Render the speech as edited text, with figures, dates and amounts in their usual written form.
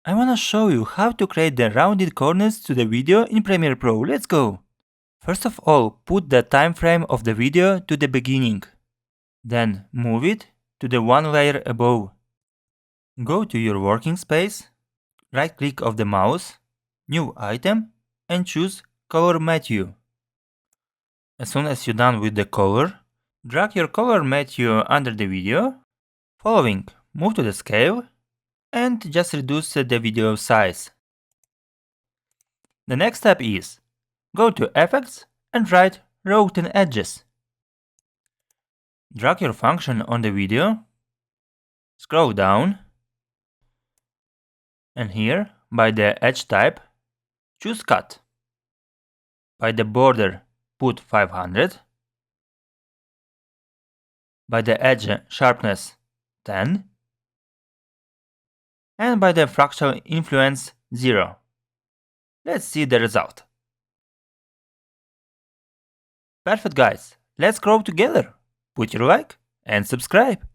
I wanna show you how to create the rounded corners to the video in Premiere Pro. Let's go! First of all, put the time frame of the video to the beginning. Then move it to the one layer above. Go to your working space, right click of the mouse, new item, and choose Color Matthew. As soon as you're done with the color, drag your color Matthew under the video. Following, move to the scale and just reduce the video size. The next step is, go to Effects and write Roughen Edges. Drag your function on the video, scroll down, and here, by the edge type, choose Cut. By the border, put 500. By the edge sharpness, 10. And by the fractal influence, 0. Let's see the result. Perfect guys, let's grow together. Put your like and subscribe.